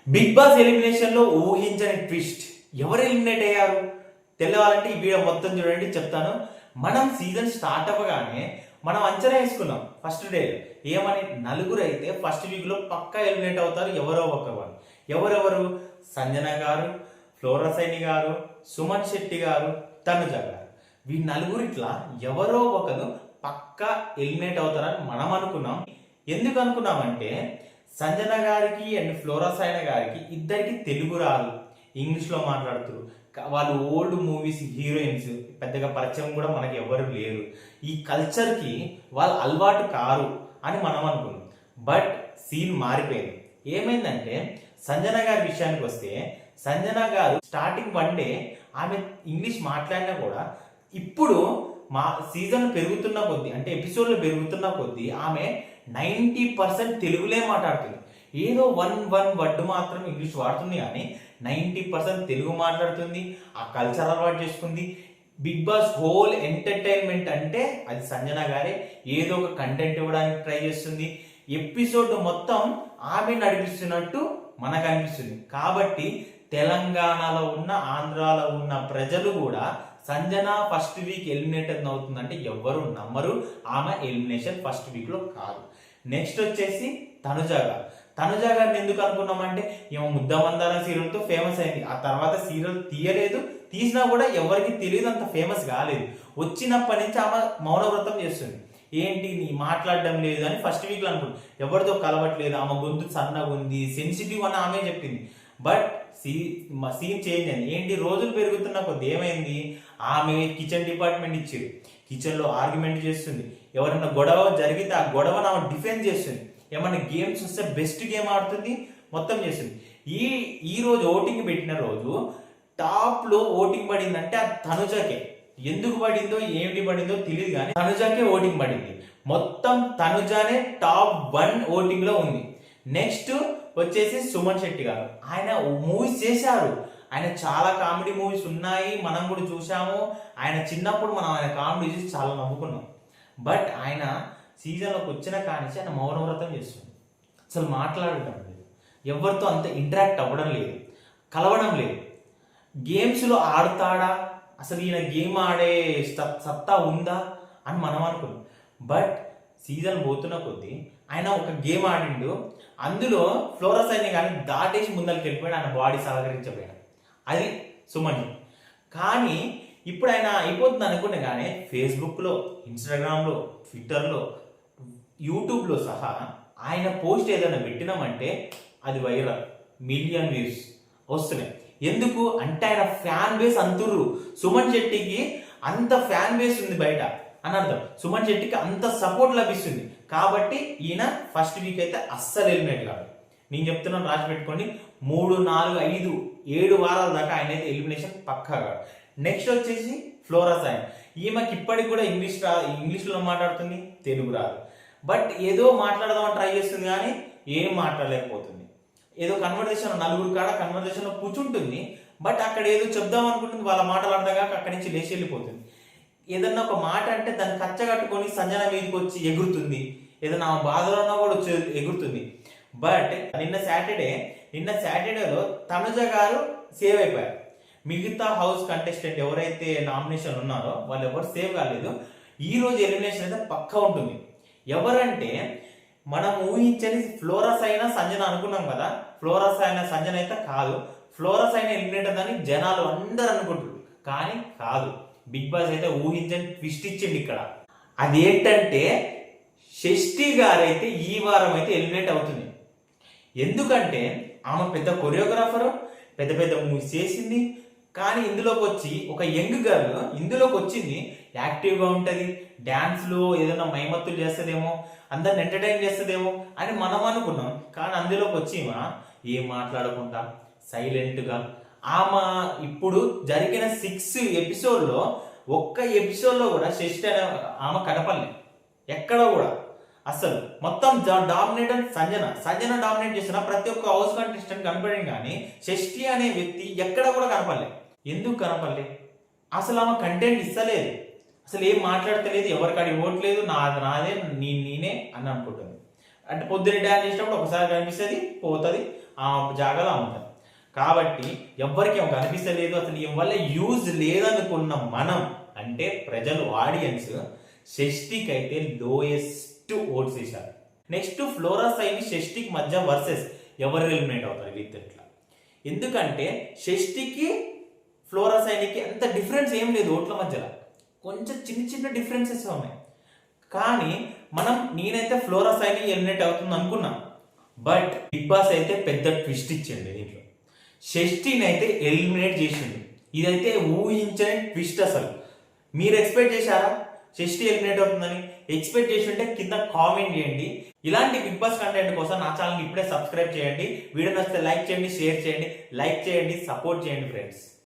Big boss elimination లో ఊహించని twist. ఎవరు ఎలిమినేట్ అయ్యారు తెలవాలంటే ఈ వీడియో మొత్తం చూడండి, చెప్తాను. మనం సీజన్ స్టార్ట్ అవ్వగానే మనం అంచనా వేసుకున్నాం ఫస్ట్ డే ఏమని, నలుగురు అయితే ఫస్ట్ వీక్ లో పక్కా ఎలిమినేట్ అవుతారు, ఎవరో ఒకరు. ఎవరెవరు? సంజన గారు, ఫ్లోరసైని గారు, సుమన్ శెట్టి గారు, తనుజ గారు. వీ నలుగురిట్లా ఎవరో ఒకరు పక్కా ఎలిమినేట్ అవుతారని మనం అనుకున్నాం. ఎందుకు అనుకున్నామంటే సంజన గారికి అండ్ ఫ్లోరసైన గారికి ఇద్దరికి తెలుగు రాదు, ఇంగ్లీష్ లో మాట్లాడుతారు. వాళ్ళు ఓల్డ్ మూవీస్ హీరోయిన్స్, పెద్దగా పరిచయం కూడా మనకి ఎవరు లేరు. ఈ కల్చర్ కి వాళ్ళు అలవాటు కారు అని మనం అనుకున్నాం. బట్ సీన్ మారిపోయింది. ఏమైందంటే సంజన గారి విషయానికి వస్తే, సంజన గారు స్టార్టింగ్ వన్ డే ఆమె ఇంగ్లీష్ మాట్లాడినా కూడా ఇప్పుడు మా సీజన్ పెరుగుతున్న కొద్దీ, అంటే ఎపిసోడ్లు పెరుగుతున్న కొద్దీ ఆమె 90% తెలుగులే మాట్లాడుతుంది. ఏదో వన్ వర్డ్ మాత్రం ఇంగ్లీష్ వాడుతుంది, కానీ 90% తెలుగు మాట్లాడుతుంది. ఆ కల్చర్ అలవాటు చేసుకుంది. బిగ్ బాస్ హోల్ ఎంటర్టైన్మెంట్ అంటే అది సంజన గారే. ఏదో ఒక కంటెంట్ ఇవ్వడానికి ట్రై చేస్తుంది. ఎపిసోడ్ మొత్తం ఆమె నడిపిస్తున్నట్టు మనకు అనిపిస్తుంది. కాబట్టి తెలంగాణలో ఉన్న, ఆంధ్రాలో ఉన్న ప్రజలు కూడా సంజన ఫస్ట్ వీక్ ఎలిమినేషన్ అవుతుందంటే ఎవ్వరు నమ్మరు. ఆమె ఎలిమినేషన్ ఫస్ట్ వీక్ లో కాదు. నెక్స్ట్ వచ్చేసి తనుజ గారు. తనుజ గారిని ఎందుకు అనుకున్నామంటే ఏమో ముద్దమందారం సీరియల్తో ఫేమస్ అయింది. ఆ తర్వాత సీరియల్ తీయలేదు, తీసినా కూడా ఎవరికి తెలియదు, అంత ఫేమస్ కాలేదు. వచ్చినప్పటి నుంచి ఆమె మౌనవ్రతం చేస్తుంది. ఏంటి నీ మాట్లాడడం లేదు అని ఫస్ట్ వీక్ లో అనుకుంటు, ఎవరితో కలవట్లేదు, ఆమె గొంతు సన్నగా ఉంది, సెన్సిటివ్ అని ఆమె చెప్పింది. బట్ సీన్ చేంజ్ అయింది. ఏంటి, రోజులు పెరుగుతున్న కొద్ది ఏమైంది, ఆమె కిచెన్ డిపార్ట్మెంట్ ఇచ్చారు. కిచెన్ లో ఆర్గ్యుమెంట్ చేస్తుంది. ఎవరైనా గొడవ జరిగితే ఆ గొడవను ఆమె డిఫెండ్ చేస్తుంది. ఏమన్నా గేమ్స్ వస్తే బెస్ట్ గేమ్ ఆడుతుంది, మొత్తం చేస్తుంది. ఈ రోజు ఓటింగ్ పెట్టిన రోజు టాప్ లో ఓటింగ్ పడిందంటే అది తనుజకే. ఎందుకు పడిందో ఏమిటి పడిందో తెలియదు, కానీ తనుజకే ఓటింగ్ పడింది. మొత్తం తనుజానే టాప్ 1 ఓటింగ్ లో ఉంది. నెక్స్ట్ వచ్చేసి సుమన్ శెట్టి గారు. ఆయన మూవీస్ చేశారు, ఆయన చాలా కామెడీ మూవీస్ ఉన్నాయి, మనం కూడా చూసాము. ఆయన చిన్నప్పుడు మనం ఆయన కామెడీ చూసి చాలా నవ్వుకున్నాం. బట్ ఆయన సీజన్లోకి వచ్చిన కానించి ఆయన మౌనవ్రతం చేస్తుంది. అసలు మాట్లాడటం లేదు, ఎవరితో అంత ఇంటరాక్ట్ అవ్వడం లేదు, కలవడం లేదు. గేమ్స్లో ఆడతాడా, అసలు ఈయన గేమ్ ఆడే సత్తా ఉందా అని మనం అనుకున్నాం. బట్ సీజన్ పోతున్న కొద్దీ ఆయన ఒక గేమ్ ఆడిండు, అందులో ఫ్లోరసైని కానీ దాటేసి ముందరికి వెళ్ళిపోయాడు, ఆయన బాడీ సహకరించబోయాడు. అది సుమన్. కానీ ఇప్పుడు ఆయన అయిపోతుంది అనుకునే, కానీ ఫేస్బుక్లో, ఇన్స్టాగ్రామ్లో, ట్విట్టర్లో, యూట్యూబ్లో సహా ఆయన పోస్ట్ ఏదైనా పెట్టినామంటే అది వైరల్, మిలియన్ వ్యూస్ వస్తున్నాయి. ఎందుకు అంటే ఆయన ఫ్యాన్ బేస్ అంతుర్రు. సుమన్ శెట్టికి అంత ఫ్యాన్ బేస్ ఉంది బయట అని అర్థం. సుమన్ శెట్టికి అంత సపోర్ట్ లభిస్తుంది. కాబట్టి ఈయన ఫస్ట్ వీక్ అయితే అస్సలు ఎలిమినేట్ కాదు. నేను చెప్తున్నాను, రాసి పెట్టుకోండి. 3, 4, 5, 7 వారాల దాకా ఆయన అయితే ఎలిమినేషన్ పక్కాగా. నెక్స్ట్ వచ్చేసి ఫ్లోరసైన్. ఈమెకి ఇప్పటికి కూడా ఇంగ్లీష్లో మాట్లాడుతుంది, తెలుగు రాదు. బట్ ఏదో మాట్లాడదామని ట్రై చేస్తుంది, కానీ ఏం మాట్లాడలేకపోతుంది. ఏదో కన్వర్జేషన్, నలుగురు కాడ కన్వర్జేషన్లో కూర్చుంటుంది, బట్ అక్కడ ఏదో చెప్దాం అనుకుంటుంది, వాళ్ళ మాటలు అర్థం కాక అక్కడి నుంచి లేచి వెళ్ళిపోతుంది. ఏదన్నా ఒక మాట అంటే దాన్ని కచ్చగట్టుకొని సంజన మీదకి వచ్చి ఎగురుతుంది. ఏదైనా బాధలో ఉన్నా కూడా వచ్చి ఎగురుతుంది. బట్ నిన్న సాటర్డేలో తనుజ గారు సేవ్ అయిపోయారు. మిగతా హౌస్ కంటెస్టెంట్ ఎవరైతే నామినేషన్ ఉన్నారో వాళ్ళు ఎవరు సేవ్ కాలేదు. ఈ రోజు ఎలిమినేషన్ అయితే పక్కా ఉంటుంది. ఎవరంటే మనం ఊహించని ఫ్లోరసైన సంజన అనుకున్నాం కదా, ఫ్లోరసైన సంజన అయితే కాదు. ఫ్లోరసైన ఎలిమినేటర్ అని జనాలు అందరు అనుకుంటారు, కానీ కాదు. బిగ్ బాస్ అయితే ఊహించని ట్విస్ట్ ఇచ్చింది ఇక్కడ. అదేంటంటే షష్ఠి గారైతే ఈ వారం అయితే ఎలిమినేట్ అవుతుంది. ఎందుకంటే ఆమె పెద్ద కొరియోగ్రాఫర్, పెద్ద పెద్ద మూవీస్ చేసింది. కానీ ఇందులోకి వచ్చి ఒక యంగ్ గర్ల్ ఇందులోకి వచ్చింది, యాక్టివ్గా ఉంటుంది, డ్యాన్స్లో ఏదైనా మైమత్తులు చేస్తుందేమో, అందరిని ఎంటర్టైన్ చేస్తుందేమో అని మనం అనుకున్నాం. కానీ అందులోకి వచ్చి ఏం మాట్లాడకుండా సైలెంట్గా ఆమె ఇప్పుడు జరిగిన 6 ఎపిసోడ్లో ఒక్క ఎపిసోడ్లో కూడా షష్ఠి అనే ఆమె కనపడలే ఎక్కడ కూడా. అసలు మొత్తం డామినేటర్ సంజన డామినేట్ చేసిన ప్రతి ఒక్క హౌస్ కంటెస్టెంట్ కనపడింది, కానీ షష్ఠి అనే వ్యక్తి ఎక్కడ కూడా కనపడలే. ఎందుకు కనపడలే? అసలు ఆమె కంటెంట్ ఇస్తలేదు, అసలు ఏం మాట్లాడతలేదు, ఎవరికాడి ఓట్లేదు, నాదే నేనే అని అనుకుంటుంది. అంటే పొద్దున్న డ్యాన్స్ చేసినప్పుడు ఒకసారి కనిపిస్తుంది, పోతుంది, ఆ జాగాలో అమ్ముతారు. కాబట్టి ఎవ్వరికి కనిపిస్తలేదు, అసలు ఏం వల్ల యూజ్ లేదనుకున్న మనం, అంటే ప్రజలు, ఆడియన్స్ షష్ఠికి అయితే లోయెస్ట్ ఓట్స్ వేశారు. నెక్స్ట్ ఫ్లోరా సైని షష్ఠికి మధ్య వర్సెస్ ఎవరు ఎలిమినేట్ అవుతారు వీళ్ళిద్దరిట్లా. ఎందుకంటే షష్ఠికి ఫ్లోరా సైనికి అంత డిఫరెన్స్ ఏం లేదు ఓట్ల మధ్యలో, కొంచెం చిన్న చిన్న డిఫరెన్సెస్ ఉన్నాయి. కానీ నేనైతే ఫ్లోరా సైని ఎలిమినేట్ అవుతుంది అనుకున్నా. బట్ బిగ్ బాస్ అయితే పెద్ద ట్విస్ట్ ఇచ్చింది దీంట్లో, షష్ఠిని అయితే ఎలిమినేట్ చేసింది. ఇదైతే ఊహించని ట్విస్ట్. అసలు మీరు ఎక్స్పెక్ట్ చేశారా షష్ఠి ఎలిమినేట్ అవుతుందని? ఎక్స్పెక్ట్ చేసి ఉంటే కింద కామెంట్ చేయండి. ఇలాంటి బిగ్ బాస్ కంటెంట్ కోసం నా ఛానల్ ఇప్పుడే సబ్స్క్రైబ్ చేయండి. వీడియో నచ్చితే లైక్ చేయండి, షేర్ చేయండి, సపోర్ట్ చేయండి ఫ్రెండ్స్.